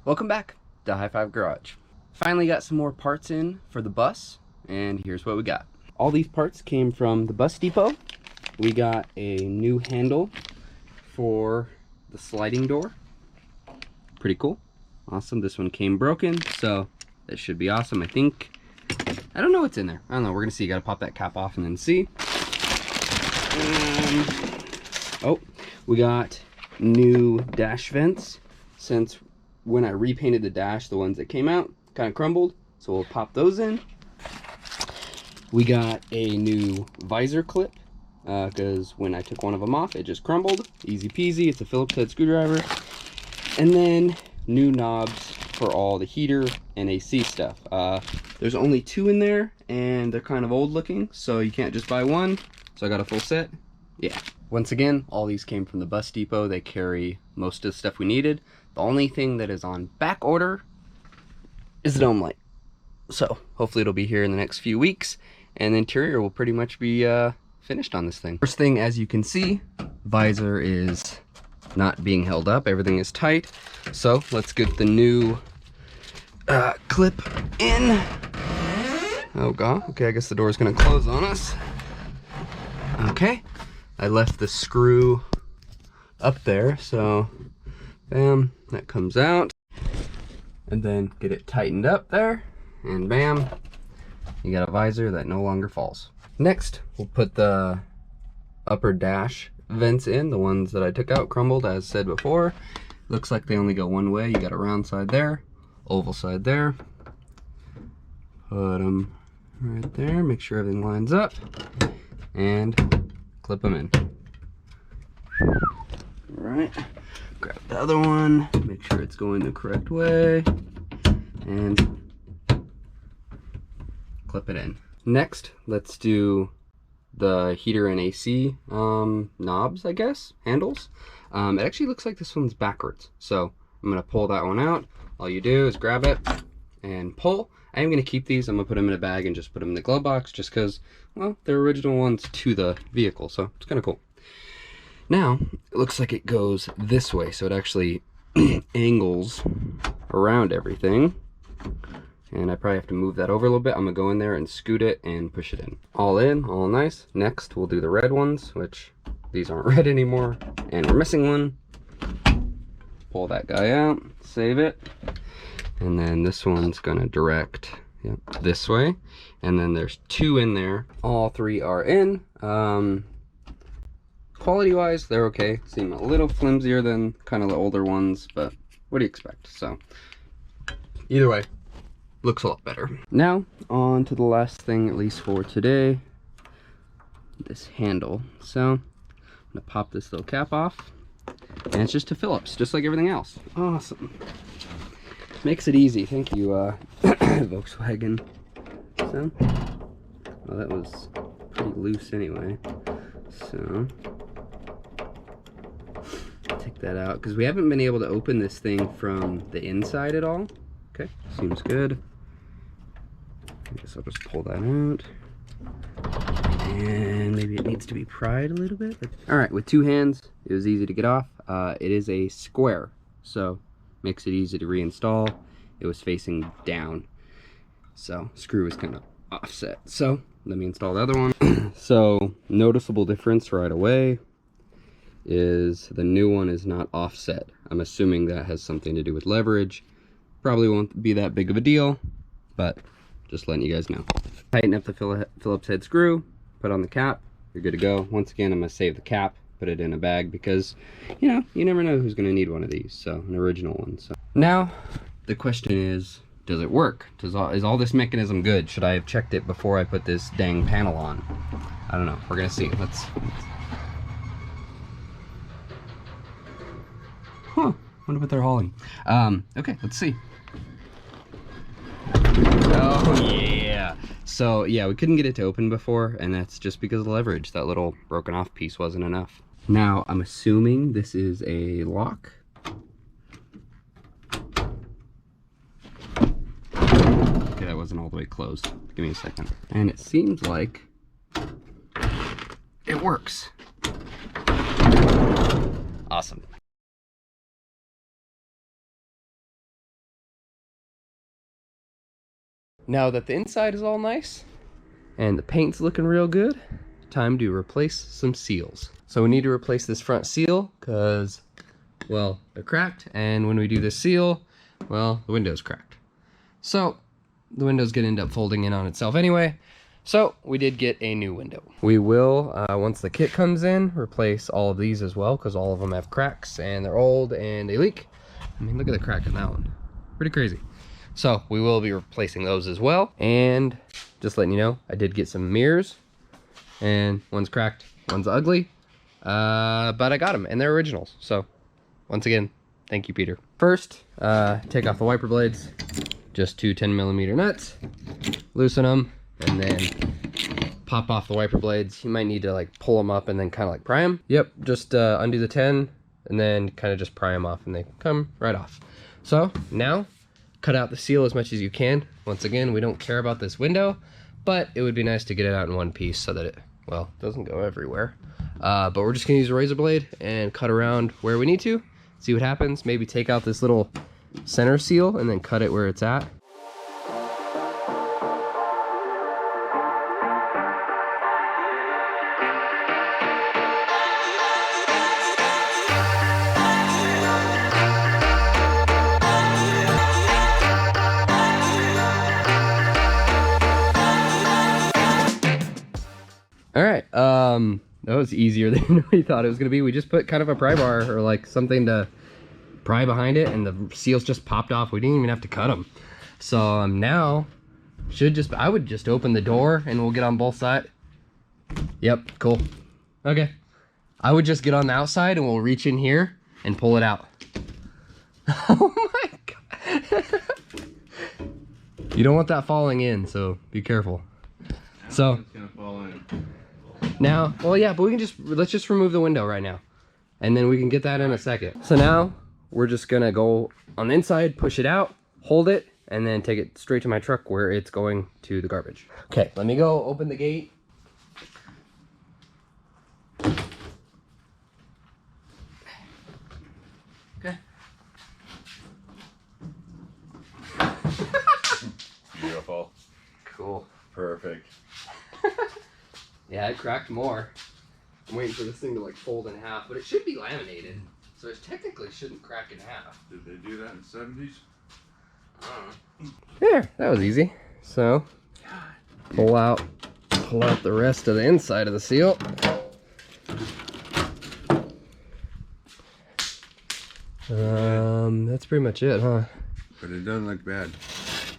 Welcome back to High Five Garage. Finally got some more parts in for the bus, and here's what we got. All these parts came from the bus depot. We got a new handle for the sliding door. Pretty cool. Awesome. This one came broken, so that should be awesome. I don't know what's in there. I don't know. We're gonna see. You gotta pop that cap off and then see. Oh, we got new dash vents. Since when I repainted the dash, the ones that came out kind of crumbled, so we'll pop those in. We got a new visor clip because when I took one of them off, it just crumbled. Easy peasy. It's a Phillips head screwdriver. And then new knobs for all the heater and AC stuff. There's only 2 in there, and they're kind of old looking, so you can't just buy one. So I got a full set. Yeah. Once again, all these came from the bus depot. They carry most of the stuff we needed. The only thing that is on back order is the dome light. So hopefully it'll be here in the next few weeks, and the interior will pretty much be finished on this thing. First thing, as you can see, visor is not being held up. Everything is tight. So let's get the new clip in. Oh god. Okay, I guess the door is gonna close on us. Okay, I left the screw up there, so bam, that comes out. And then get it tightened up there, and bam, you got a visor that no longer falls. Next, we'll put the upper dash vents in, the ones that I took out crumbled, as said before. Looks like they only go one way. You got a round side there, oval side there. Put them right there, make sure everything lines up, and clip them in. All right, grab the other one, make sure it's going the correct way, and clip it in. Next, let's do the heater and AC knobs, I guess, handles. It actually looks like this one's backwards, so I'm gonna pull that one out. All you do is grab it and pull. I am gonna keep these. I'm gonna put them in a bag and just put them in the glove box, just because, well, they're original ones to the vehicle, so it's kind of cool. Now, it looks like it goes this way, so it actually angles around everything. And I probably have to move that over a little bit. I'm gonna go in there and scoot it and push it in. All in, all nice. Next, we'll do the red ones, which these aren't red anymore. And we're missing one. Pull that guy out, save it. And then this one's gonna direct this way. And then there's 2 in there. All 3 are in. Quality wise, they're okay. Seem a little flimsier than kind of the older ones, but what do you expect? So either way, looks a lot better. Now on to the last thing, at least for today, this handle. So I'm gonna pop this little cap off, and it's just a Phillips, just like everything else. Awesome. Makes it easy. Thank you, Volkswagen. So, well, that was pretty loose anyway. So, take that out, because we haven't been able to open this thing from the inside at all. Okay, seems good. I guess I'll just pull that out. And maybe it needs to be pried a little bit. Alright, with 2 hands, it was easy to get off. It is a square, so makes it easy to reinstall. It was facing down, so screw is kind of offset. So let me install the other one. So noticeable difference right away is the new one is not offset. I'm assuming that has something to do with leverage. Probably won't be that big of a deal, but just letting you guys know. Tighten up the Phillips head screw, put on the cap, you're good to go. Once again, I'm gonna save the cap, put it in a bag, because you know, you never know who's gonna need one of these. So an original one. So now the question is, does it work? Is all this mechanism good? Should I have checked it before I put this dang panel on? I don't know. We're gonna see. Let's huh, wonder what they're hauling. Okay, let's see. Oh yeah. So yeah, we couldn't get it to open before, and that's just because of the leverage. That little broken off piece wasn't enough. Now I'm assuming this is a lock. Okay, that wasn't all the way closed. Give me a second. And it seems like it works. Awesome. now that the inside is all nice and the paint's looking real good, time to replace some seals. So we need to replace this front seal because, well, they're cracked, and when we do this seal, well, the window's cracked. So the window's gonna end up folding in on itself anyway. So we did get a new window. We will, once the kit comes in, replace all of these as well, because all of them have cracks and they're old and they leak. I mean, look at the crack in that one. Pretty crazy. So we will be replacing those as well. And just letting you know, I did get some mirrors, and one's cracked, one's ugly, but I got them and they're originals. So once again, thank you, Peter. First, take off the wiper blades, just two 10mm nuts, loosen them, and then pop off the wiper blades. You might need to like pull them up and then kind of like pry them. Yep, just undo the 10 and then kind of just pry them off and they come right off. So now cut out the seal as much as you can. Once again, we don't care about this window, but it would be nice to get it out in one piece so that it, well, doesn't go everywhere. But we're just gonna use a razor blade and cut around where we need to, see what happens. Maybe take out this little center seal and then cut it where it's at. All right, that was easier than we thought it was gonna be. We just put kind of a pry bar or like something to pry behind it, and the seals just popped off. We didn't even have to cut them. So now I would just open the door and we'll get on both sides. Yep, cool. Okay, I would just get on the outside and we'll reach in here and pull it out. Oh my God. You don't want that falling in, so be careful. So it's gonna fall in. Now, well, yeah, but let's just remove the window right now, and then we can get that in a second. So now we're just gonna go on the inside, push it out, hold it, and then take it straight to my truck where it's going to the garbage. Okay, let me go open the gate. Okay. Beautiful. Cool. Perfect. Yeah, it cracked more. I'm waiting for this thing to like fold in half, but it should be laminated, so it technically shouldn't crack in half. Did they do that in the 70s? There, that was easy. So pull out the rest of the inside of the seal. That's pretty much it, huh? But it doesn't look bad.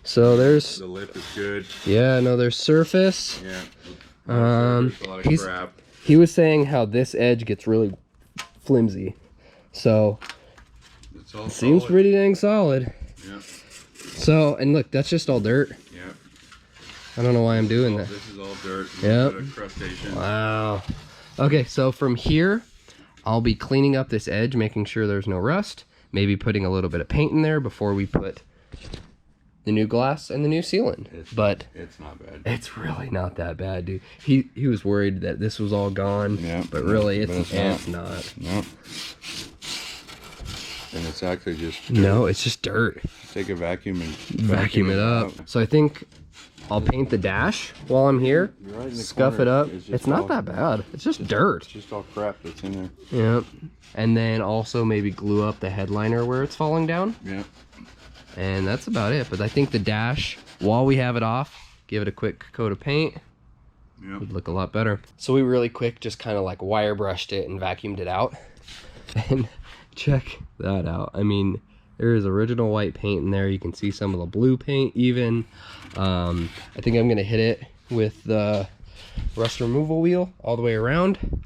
So there's The lip is good. yeah, no, there's surface. Yeah. A lot of crap. He was saying how this edge gets really flimsy, so It's all seems solid. pretty dang solid. Yeah. So, and look, that's just all dirt. Yeah. I don't know why I'm doing that. This is all dirt. Yep. Crustacean. Wow. Okay, so from here, I'll be cleaning up this edge, making sure there's no rust, maybe putting a little bit of paint in there before we put the new glass and the new sealant. But it's not bad. it's really not that bad, dude. He was worried that this was all gone, Yeah, but really but it's not. No. And it's actually just dirt. No, it's just dirt. Take a vacuum and Vacuum it up. So I think I'll paint the dash while I'm here. Right in the Scuff corner, it up. just It's not all- that bad. It's just dirt. It's just all crap that's in there. Yep. And then also maybe glue up the headliner where it's falling down. Yeah. And that's about it. But I think the dash, while we have it off, give it a quick coat of paint. Yep. Would look a lot better. So we really quick just kind of like wire brushed it and vacuumed it out. And check that out. I mean, there is original white paint in there. You can see some of the blue paint even. I think I'm gonna hit it with the rust removal wheel all the way around.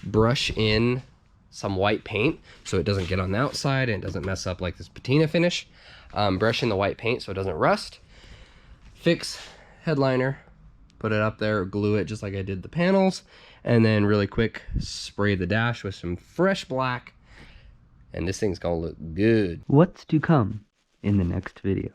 Brush in some white paint so it doesn't get on the outside and it doesn't mess up like this patina finish. Brush in the white paint so it doesn't rust. Fix headliner, put it up there, glue it just like I did the panels, and then really quick spray the dash with some fresh black, and this thing's gonna look good. What's to come in the next video?